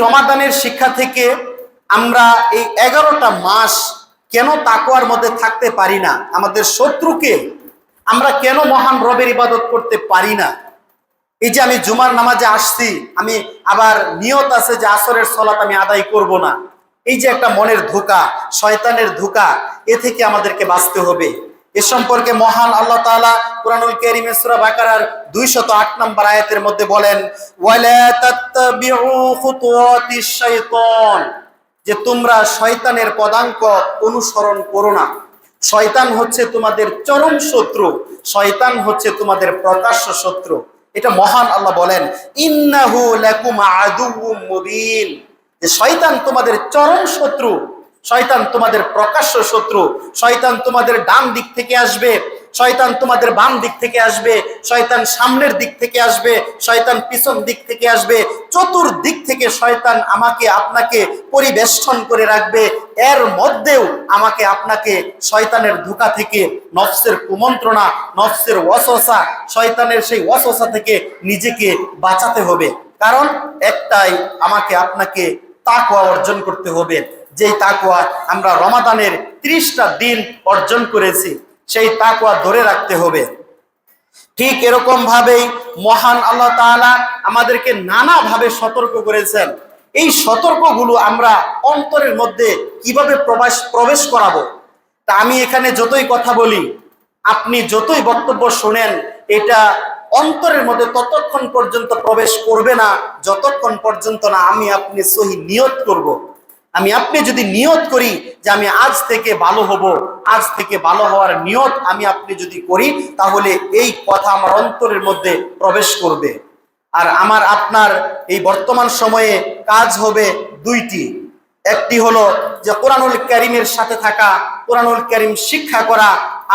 রমাদানের শিক্ষা থেকে আমরা এই 11টা মাস কেন তাকওয়ার মধ্যে থাকতে পারি না, আমাদের শত্রুকে আমরা কেন মহান রবের ইবাদত করতে পারি না। এই যে আমি জুমার নামাজে আসছি, আমি আবার নিয়ত আছে যে আসরের সালাত আমি আদায় করব না, এই যে একটা মনের ধোঁকা, শয়তানের ধোঁকা, এ থেকে আমাদেরকে বাঁচতে হবে। এ সম্পর্কে মহান আল্লাহ তাআলা কুরআনুল কারীমে সূরা বাকারার 208 নম্বর আয়াতের মধ্যে বলেন, ওয়ালা তাত্তাবিউ খুতুওয়াতিশ শাইতান, যে তোমরা শয়তানের পদাঙ্ক অনুসরণ করো না। শয়তান হচ্ছে তোমাদের চরম শত্রু, শয়তান হচ্ছে তোমাদের প্রকাশ্য শত্রু। এটা মহান আল্লাহ বলেন, ইন্নাহু লাকুম আদুউম মুবিন, যে শয়তান তোমাদের চরম শত্রু, শয়তান তোমাদের প্রকাশ্য শত্রু। শয়তান তোমাদের ডান দিক থেকে আসবে, শয়তান তোমাদের বাম দিক থেকে আসবে, শয়তান সামনের দিক থেকে আসবে, শয়তান পিছন দিক থেকে আসবে, চতুর্দিক থেকে শয়তান আমাকে আপনাকে পরিবেষ্টন করে রাখবে। এর মধ্যেও আমাকে আপনাকে শয়তানের ধোঁকা থেকে, নফসের কুমন্ত্রণা, নফসের ওয়াসওয়াসা, শয়তানের সেই ওয়াসওয়াসা থেকে নিজেকে বাঁচাতে হবে। কারণ একটাই, আমাকে আপনাকে তাকওয়া অর্জন করতে হবে। যেই তাকওয়া আমরা রমাদানের 30টা দিন অর্জন করেছি, সেই তাকওয়া ধরে রাখতে হবে। ঠিক এরকম ভাবেই মহান আল্লাহ তাআলা আমাদেরকে নানাভাবে সতর্ক করেছেন। এই সতর্কগুলো আমরা অন্তরের মধ্যে কিভাবে প্রবেশ করাবো। তা আমি এখানে যতই কথা বলি, আপনি যতই বক্তব্য শোনেন, এটা অন্তরের মধ্যে ততক্ষণ পর্যন্ত প্রবেশ করবে না যতক্ষণ পর্যন্ত না আমি আপনি সহি নিয়ত করব। আমি আপনি যদি নিয়ত করি যে আমি আজ থেকে ভালো হব, আজ থেকে ভালো হওয়ার নিয়ত আমি আপনি যদি করি, তাহলে এই কথা আমার অন্তরের মধ্যে প্রবেশ করবে। আর আমার আপনার এই বর্তমান সময়ে কাজ হবে দুইটি। একটি হলো যে কোরআনুল কারীমের সাথে থাকা, কোরআনুল কারীম শিক্ষা করা,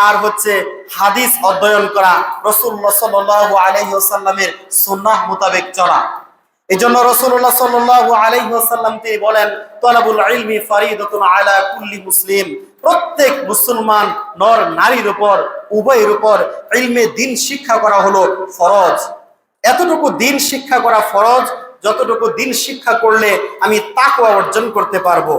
আর হচ্ছে হাদিস অধ্যয়ন করা, রাসূলুল্লাহ সাল্লাল্লাহু আলাইহি ওয়াসাল্লামের সুন্নাহ মোতাবেক চলা। এই জন্য রাসূলুল্লাহ সাল্লাল্লাহু আলাইহি ওয়াসাল্লাম তিনি বলেন, তালাবুল ইলমি ফারিদাতুন আলা কুল্লি মুসলিম, প্রত্যেক মুসলমান নর নারীর উপর, উভয়ের উপর ইলমে দ্বীন শিক্ষা করা হলো ফরজ। এতটুকু দ্বীন শিক্ষা করা ফরজ, যতটুকু দ্বীন শিক্ষা করলে আমি তাকওয়া অর্জন করতে পারবো।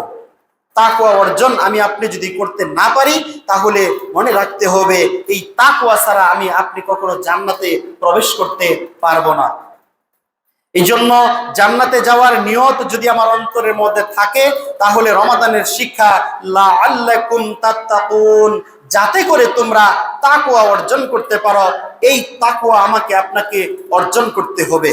তাকওয়া অর্জন আমি আপনি যদি করতে না পারি, তাহলে মনে রাখতে হবে এই তাকওয়া ছাড়া আমি আপনি কখনো জান্নাতে প্রবেশ করতে পারবো না। এই জন্য জান্নাতে যাওয়ার নিয়ত যদি আমার অন্তরের মধ্যে থাকে, তাহলে রমাদানের শিক্ষা লাআল্লাকুম তাত্তাকুন, যাতে করে তোমরা তাকওয়া অর্জন করতে পারো, এই তাকওয়া আমাকে আপনাকে অর্জন করতে হবে।